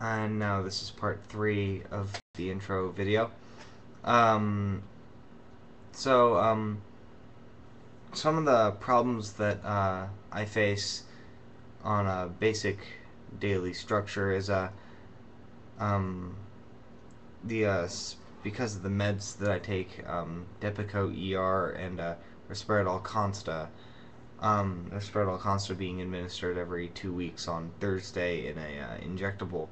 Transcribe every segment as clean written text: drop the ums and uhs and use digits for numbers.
And now this is part 3 of the intro video. Um, so, some of the problems that I face on a basic daily structure is um, the because of the meds that I take, Depakote ER and Risperidol Consta. Risperidol Consta being administered every 2 weeks on Thursday in a injectable,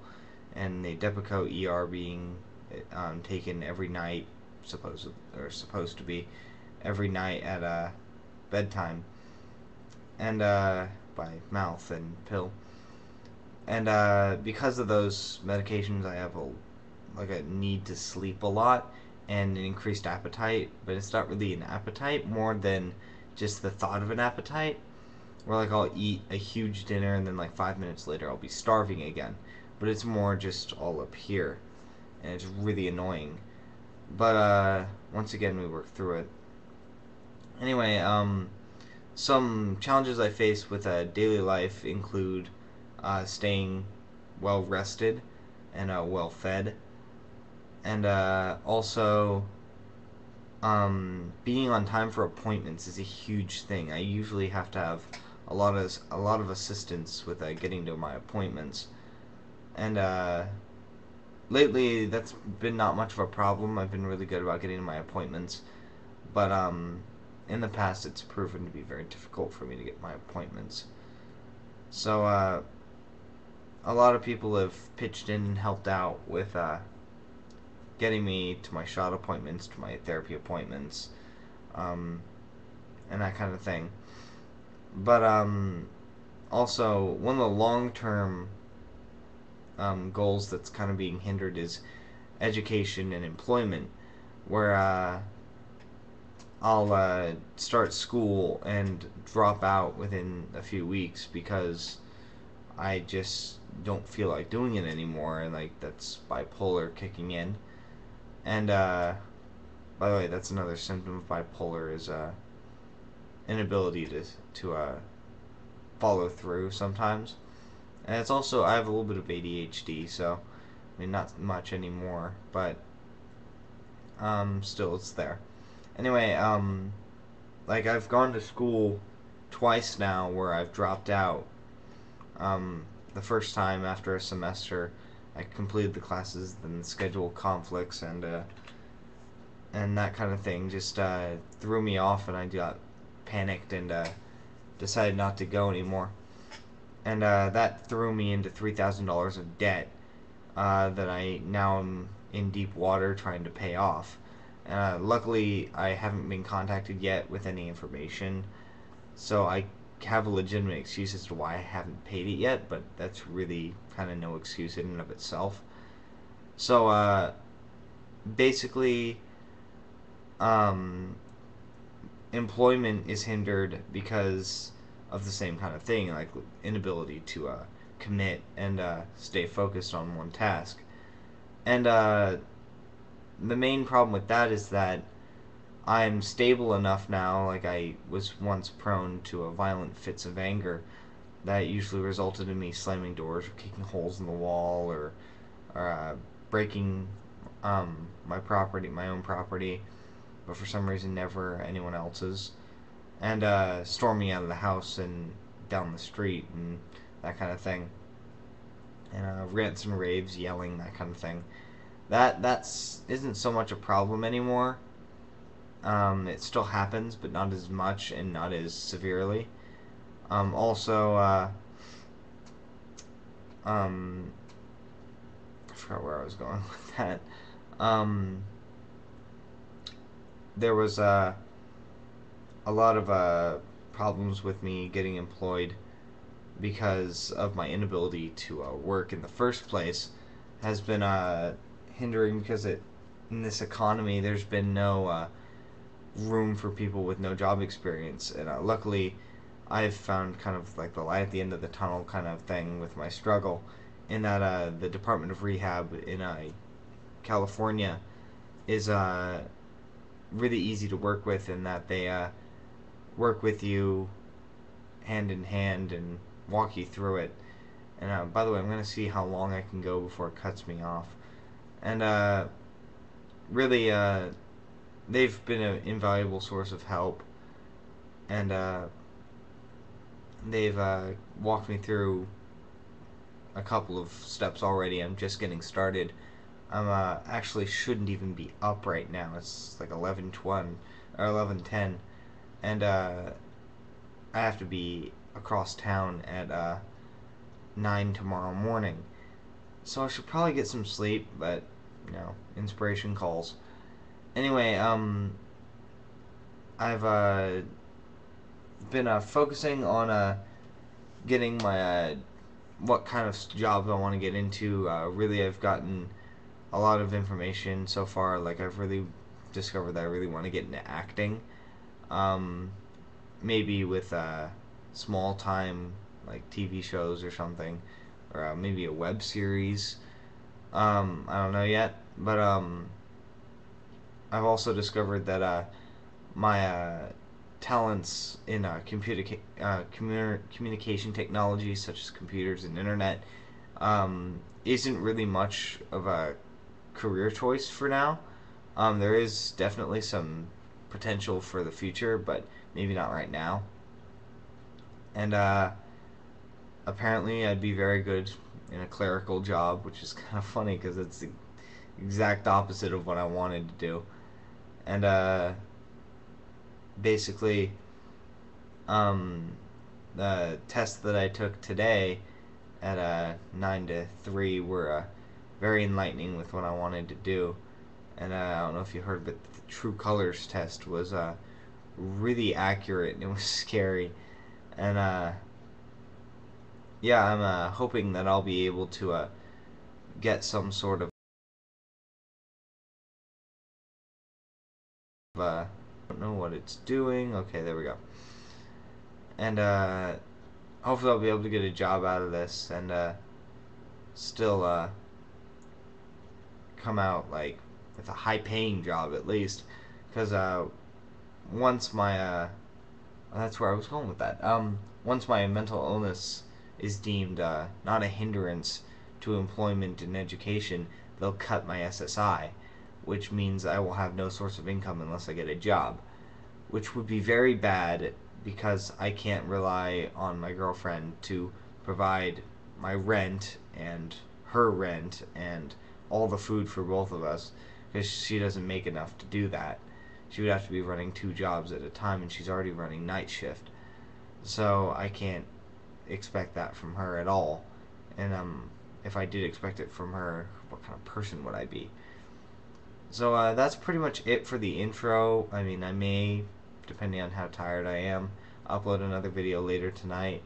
and the Depakote ER being taken every night, supposed to be every night at bedtime, and by mouth and pill. And because of those medications, I have a need to sleep a lot and an increased appetite, but it's not really an appetite more than just the thought of an appetite. Where like I'll eat a huge dinner and then like 5 minutes later I'll be starving again. But it's more just all up here, and it's really annoying. But once again we work through it. Anyway, some challenges I face with daily life include staying well rested and well fed, and also being on time for appointments is a huge thing. I usually have to have a lot of assistance with getting to my appointments, and lately that's been not much of a problem. I've been really good about getting to my appointments, but in the past it's proven to be very difficult for me to get my appointments. So a lot of people have pitched in and helped out with getting me to my shot appointments, to my therapy appointments, and that kind of thing. But also, one of the long-term goals that's kind of being hindered is education and employment, where I'll start school and drop out within a few weeks because I just don't feel like doing it anymore, and like that's bipolar kicking in. And by the way, that's another symptom of bipolar is inability to follow through sometimes. And it's also, I have a little bit of ADHD, so I mean not much anymore, but still it's there. Anyway, like I've gone to school twice now where I've dropped out. The first time after a semester, I completed the classes, then the schedule conflicts and that kind of thing just threw me off, and I got panicked and decided not to go anymore. And that threw me into $3,000 of debt that I now am in deep water trying to pay off. Luckily, I haven't been contacted yet with any information, so I have a legitimate excuse as to why I haven't paid it yet, but that's really kind of no excuse in and of itself. So basically, employment is hindered because of the same kind of thing, like inability to commit and stay focused on one task. And the main problem with that is that I'm stable enough now, like I was once prone to a violent fits of anger that usually resulted in me slamming doors or kicking holes in the wall or breaking my own property, but for some reason never anyone else's, and storming out of the house and down the street and that kind of thing, and rants and raves, yelling, that kind of thing. That's isn't so much a problem anymore. It still happens, but not as much and not as severely. Also, I forgot where I was going with that. There was a lot of problems with me getting employed because of my inability to work in the first place has been hindering, because in this economy there's been no room for people with no job experience, and luckily I've found kind of like the light at the end of the tunnel kind of thing with my struggle, in that the Department of Rehab in California is really easy to work with, in that they work with you hand in hand and walk you through it, And by the way, I'm going to see how long I can go before it cuts me off. And really, they've been an invaluable source of help. And they've walked me through a couple of steps already. I'm just getting started. I'm actually shouldn't even be up right now. It's like 11:20 or 11:10, and I have to be across town at 9 tomorrow morning. So I should probably get some sleep, but inspiration calls. Anyway, I've been focusing on getting my what kind of jobs I want to get into. Really, I've gotten a lot of information so far. Like, I've really discovered that I really want to get into acting. Maybe with small time like TV shows or something, or maybe a web series. I don't know yet, but I've also discovered that my talents in communication technology, such as computers and internet, isn't really much of a career choice for now. There is definitely some potential for the future, but maybe not right now. And apparently, I'd be very good in a clerical job, which is kind of funny because it's the exact opposite of what I wanted to do. And basically, the tests that I took today at 9 to 3 were very enlightening with what I wanted to do. And I don't know if you heard, but the True Colors test was really accurate and it was scary. And yeah, I'm hoping that I'll be able to get some sort of I don't know what it's doing. Okay, there we go. And hopefully I'll be able to get a job out of this and still come out like with a high-paying job at least, because once my that's where I was going with that. Once my mental illness is deemed not a hindrance to employment and education, they'll cut my SSI, which means I will have no source of income unless I get a job, which would be very bad because I can't rely on my girlfriend to provide my rent and her rent and all the food for both of us, because she doesn't make enough to do that. She would have to be running 2 jobs at a time, and she's already running night shift. So I can't expect that from her at all. And if I did expect it from her, what kind of person would I be? So that's pretty much it for the intro. I mean, I may, depending on how tired I am, upload another video later tonight.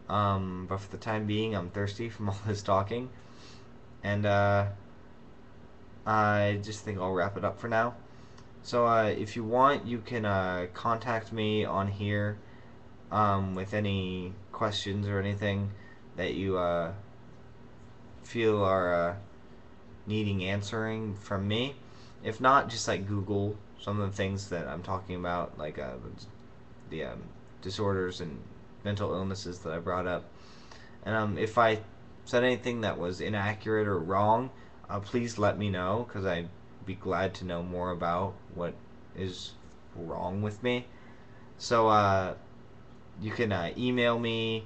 But for the time being, I'm thirsty from all this talking. And I just think I'll wrap it up for now. So if you want, you can contact me on here with any questions or anything that you feel are needing answering from me. If not, just like Google some of the things that I'm talking about, like the disorders and mental illnesses that I brought up. And if I said anything that was inaccurate or wrong, please let me know, because I'd be glad to know more about what is wrong with me. So you can email me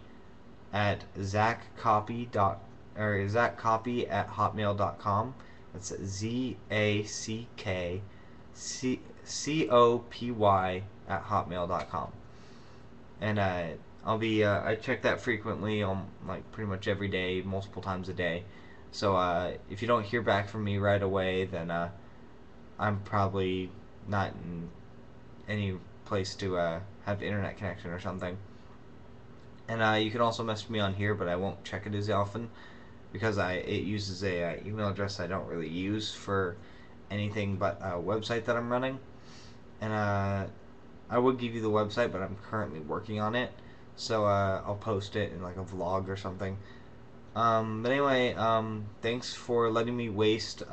at zackcopy@hotmail.com. That's ZACKCOPY@hotmail.com. And I check that frequently, on like pretty much every day, multiple times a day. So if you don't hear back from me right away, then I'm probably not in any place to have internet connection or something. And you can also message me on here, but I won't check it as often because it uses a email address I don't really use for anything but a website that I'm running. And I would give you the website, but I'm currently working on it, so I'll post it in like a vlog or something. But anyway, thanks for letting me waste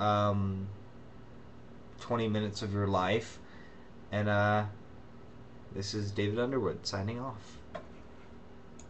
20 minutes of your life. And this is David Underwood signing off.